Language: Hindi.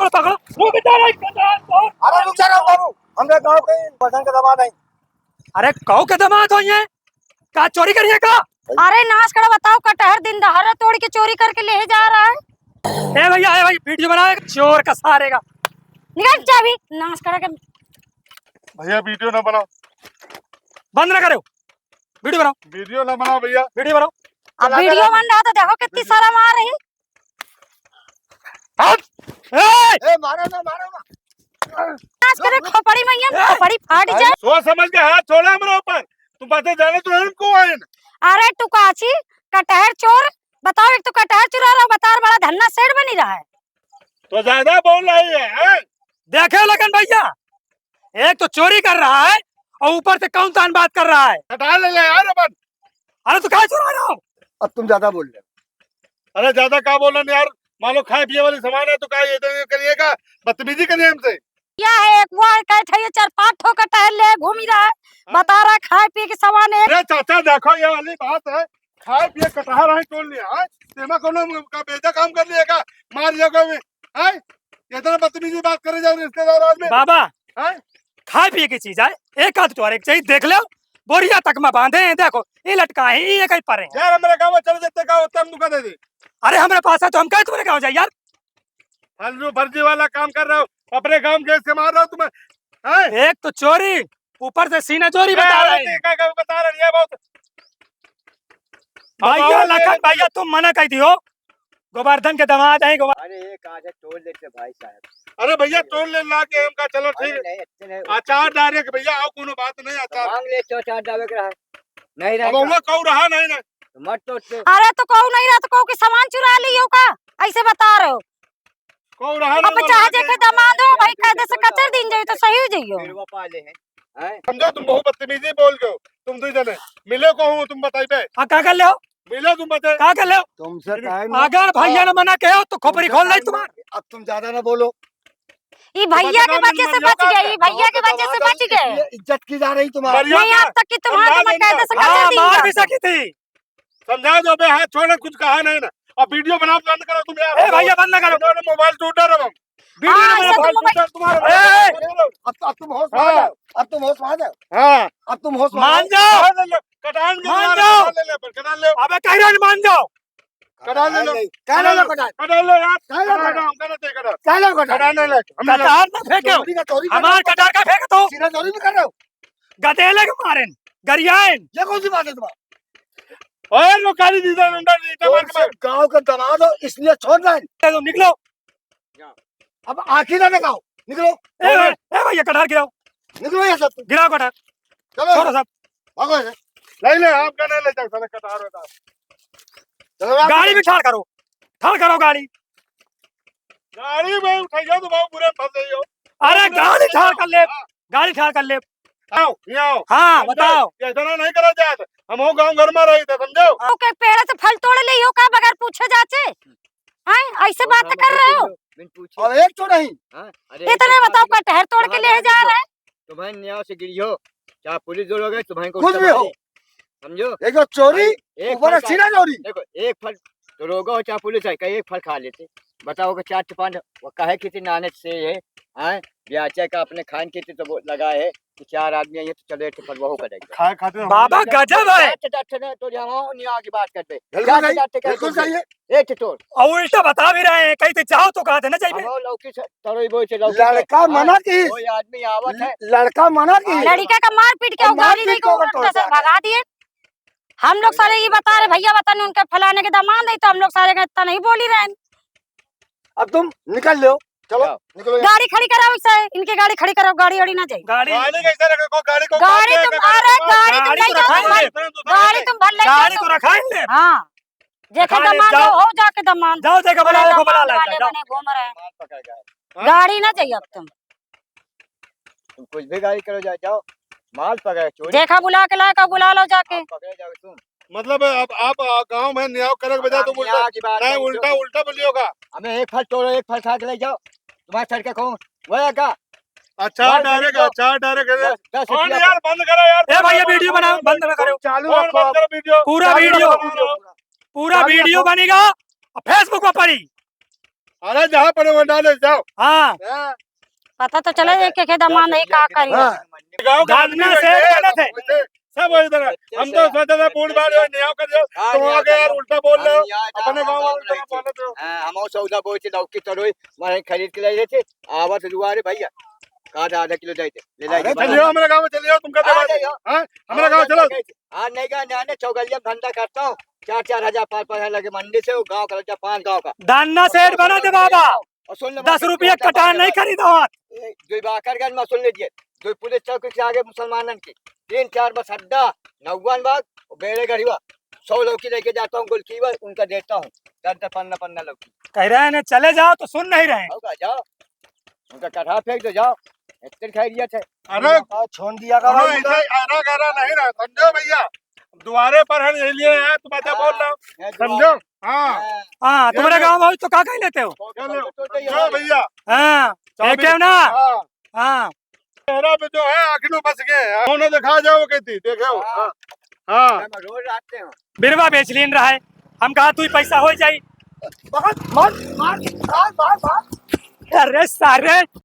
पकड़ो। रुक जा रे कटार। अरे रुक जा रहा बाबू, हमरे गांव के बटन के दबा नहीं। अरे कौ के दामाद हो ये? का चोरी करिए का? अरे नाश करा, बताओ कटहर दिन दहाड़े तोड़ के चोरी करके ले जा रहा है। ए भाई वीडियो बनाए चोर का सारे का। निकाल चाबी, नाश करा के। भैया वीडियो ना बनाओ, बंद ना करो, वीडियो बनाओ। वीडियो ना बनाओ भैया, वीडियो बनाओ। अब वीडियो बन रहा तो देखो कितनी सारा मार रही। ए मारो ना। नाश करे खोपड़ी मैया, खोपड़ी फाट जाए। सोच समझ के हाथ छोड़ा हमारे ऊपर। तुम पता जाने तो हमको आए ना। अरे टुकाची कटहर चोर, बताओ एक तो कटहर चुरा रहा, बता बड़ा धन्ना सेठ बनी रहा है। तो ज्यादा बोल रही है। देखे लगन भैया, एक तो चोरी कर रहा है और ऊपर से कौन तान बात कर रहा है। हटा ले यार अपन। अरे तू क्या चुरा रहा हो? अब तुम ज्यादा बोल रहे हो। अरे ज्यादा क्या बोल रहे यार, मान लो खाए पिए वाली सामान है तो क्या ये करिएगा, बदतमीजी करिए हमसे। क्या है एक वो कहते ये 4-5 ठो कटहर ले घूम ही रहा है, बता रहा खाए पिए के सामान है। अरे चाचा देखो ये वाली बात है, खाए पिए कटहर है तोड़ लिया है, तेमा कोनो का बेजा काम कर लिया का, मार लिया कोई है, इतना बदतमीजी बात करे जाओ रिश्तेदार आदमी। बाबा है खाए पिए की चीज है, एक आध चोर एक चाहिए देख लो। बोरिया तक में बांधे हैं, देखो ये लटकाए हैं, ये कहीं पर हैं। यार हमारे गाँव में चले जाते का होता हम दुका दे दे। अरे हमारे पास है तो हम कहे तुम्हारे गाँव जाए यार। फालतू फर्जी वाला काम कर रहे हो, अपने गांव के से मार रहे हो तुम्हें। हैं? एक तो चोरी, ऊपर से सीना चोरी बता रहे हैं। बता रहे हैं बहुत। भैया लखन भैया तुम मना कही दियो, गोवर्धन के दामाद है। अरे एक आधा तोड़ लेते भाई साहब। अरे भैया तोड़ ले ला के हमका, चलो ठीक है। नहीं अच्छे नहीं अचार डाले के भैया, आओ कोनो बात नहीं अचार। मांग ले तो चार दावे के रहा नहीं अब रहा वो कहू रहा नहीं ना। मत तोड़। अरे तो कहू नहीं रहा तो कहू कि सामान चुरा लियो का, ऐसे बता रहे हो। कहू रहा अब नहीं। चाहे जे के दामाद हो भाई, कायदे से कचर दिन जाइए तो सही हो जाइयो। फिर वो पाले हैं। समझो तुम बहुत बदतमीजी बोल गए हो, तुम दो जने मिले को हूँ, तुम बताइए। हाँ क्या कर ले हो? मिले तुम बताए क्या कर ले हो? तुमसे अगर भैया ने मना किया तो खोपड़ी खोल नहीं तुम्हारे। अब तुम ज्यादा ना बोलो। ये भैया के बच्चे से बच गए, ये भैया के बच्चे से बच गए। इज्जत की जा रही तुम्हारी। नहीं आज तक कि तुम्हारे तो कायदे से हाँ कचर मार भी दिन। सकी थी। समझा दो बे, हाथ छोड़े, कुछ कहा नहीं ना। अब वीडियो बना बंद करो तुम यार। ए भैया बंद ना करो, मोबाइल टूटा रहा हम। वीडियो हाँ, ना ऐसा बनाओ। तुम मोबाइल- तुम्हारा अब तुम होश में आ जाओ। अब तुम होश में आ जाओ। हाँ अब तुम होश में आ मान जाओ। जाओ, कटान मान जाओ। कटान ले अबे कह रहे मान जाओ। कटान ले लो, क्या ले लो कटार? कटान ले यार, क्या लो कटान कटार? हम कहते हैं कटान। क्या लो कटार? कटान ले कटार ना फेंको, चोरी का चोरी कर रहे हमार हो। कटार का फेंक दो। सीधा चोरी भी कर रहे हो। गधेले के मारेन, गरियाएन। ये कौन सी बात है तुम्हारी? और वो काली दीदा डंडा नीचे मार के गाँव का दामाद हो इसलिए छोड़ रहे हैं। तुम निकलो। अब आखिर ना दिखाओ, निकलो ए भैया कटार गिराओ, निकलो ये सब। गिराओ कटार, चलो छोड़ो सब। भागो यहाँ से। ले ले, आप कहने ले जाओ सारे कटार होता। चलो आप- गाड़ी भी ठाड़ करो, ठाड़ करो गाड़ी। गाड़ी में उठाइयो तो बहुत बुरे फंस गई हो। अरे गाड़ी ठाड़ कर ले, गाड़ी ठाड़ कर ले। आओ यहाँ आओ। हाँ बताओ। ये इतना नहीं करा जाए, हम हो गाँव घर में रही थे, समझो। के पेड़ से फल तोड़ ले हो का बगैर पूछे जाचे? हैं ऐसे बात कर रहे हो? और एक तो नहीं। इतने बताओ कटहर तोड़ के ले जा रहे हैं। तुम्हारे न्याय से गिरी हो, चाहे पुलिस जो लोग है तुम्हारे को कुछ भी हो। समझो। एक तो चोरी, एक ऊपर फल से सीना चोरी। देखो एक फल तो रोगा हो चाहे पुलिस है, कहीं एक फल खा लेते। बताओ कि 4-5 वो कहे कितनी नानक से है, हैं ब्याचे का अपने खान की तो वो लगा है कि 4 आदमी है तो चलो एक फल वो करेंगे। खाए खाते बाबा गजब है। तो यहाँ न्याय की बात करते बिल्कुल सही, बिल्कुल सही है। एक टोर और उल्टा बता भी रहे हैं, कहीं तो जाओ तो कहा देना चाहिए। हम लौकी से तरोई बोई से लौकी से- लड़का मना की, कोई आदमी आवत है लड़का मना की। लड़का का मार पीट के और गाड़ी मार नहीं पीट के को ऊपर से भगा दिए। हम लोग सारे ये बता रहे भैया बताने उनके फलाने के दामाद नहीं, तो हम लोग सारे का इतना नहीं बोल ही रहे हैं। अब तुम निकल लो, चलो जाओ। निकलो यहाँ। गाड़ी खड़ी कराओ, इसे इनके गाड़ी खड़ी कराओ, गाड़ी ओड़ी ना जाए। गाड़ी गाड़ी कैसे रखो, गाड़ी को गाड़ी तुम अरे गाड़ी तुम गाड़ी ले तो जाओ, रखाएंगे। गाड़ी तुम भर ले गाड़ी जाओ। तो रखाएंगे। हाँ जेके रखा ले, दामाद जाओ। हो जाके दामाद जाओ देखो बुला बड़े देखो बुला दामाद ले वाले जाओ। बने घूम रहे हैं। माल पकड़ गए। गाड़ी ना चाहिए अब तुम। तुम कुछ भी गाड़ी करो जाओ, माल पकड़े चोरी देखा बुला के लाए का बुला लो जाके। आप पकड़े जाओ तुम। मतलब अब आप गांव में न्याय करे के बजाय तुम उल्टा न्याय की बात नहीं, नहीं, उल्टा उल्टा बोलिएगा। हमें एक फल तोड़ो, एक फल खा के ले जाओ। तुम्हारे सर के कौन वो है क्या? अच्छा मार डायरेक्ट, दो। अच्छा डायरेक्ट। 10 फोन रुपया यार बंद करो यार। ए भैया वीडियो बनाओ, बंद ना करो। चालू फोन रखो बंद करो वीडियो। पूरा चालू वीडियो, रखो। पूरा गाड़ी वीडियो रखो। बनेगा और फेसबुक पर पड़ी। अरे जहाँ पड़े वो डाले जाओ। हाँ हाँ, पता तो चले एक के दामाद नहीं का करी हाँ। गाँव का आदमी धन्ना से वैसे, बने थे। वैसे, सब वही तरह। हम तो सोचे थे बूढ़ बाढ़ न्याय कर दो, तुम आगे यार उल्टा बोल रहे हो, अपने गाँव वालों की तरह बोले थे। हम सौदा बोल के लौकी तरोई मारे खरीद के ले थे आवत दुआरे भैया आधा किलो दे थे ले अरे लाई चलियो हमारे गाँव में चलियो, तुम कहते आ हो जाइयो। हमारे गाँव चलो। आज नहीं का न्याय चौगलिया धंधा करता हूँ 4-4 हजार 5-5 हजार लगे मंडी से वो गाँव का 5 गाँव का धन्ना सेठ बना दे बाबा। और सुन ले 10 रुपये कटान नहीं खरीदो। जो बाकर गंज में सुन लीजिए जो पुलिस चौकी से आगे मुसलमानन की 3-4 बस अड्डा नौगवान बाग और बेड़े गढ़वा 100 लौकी लेके जाता हूँ गोलकीवर उनका देता हूँ 10-10 15 लौकी कह रहे हैं चले जाओ तो सुन नहीं रहे। होगा जाओ उनका कटहा फेंक दो जाओ इतने खैरियत है। अरे छोड़ दिया का भाई ऐसा आरा गारा नहीं रहा, समझो भैया, द्वारे पर है इसलिए है, तुम ऐसा बोल रहे हो, समझो। हाँ हाँ तुम्हारे गाँव में तो का कह लेते हो। समझो भैया। हाँ एक है ना। हाँ, हाँ चेहरा पे जो है आखिर बस गए, उन्होंने दिखा जाओ कहती देखो। हाँ हाँ रोज आते हैं बिरवा बेच लीन रहा है। हम कहा तू पैसा हो जाई। मार मार मार मार मार अरे सारे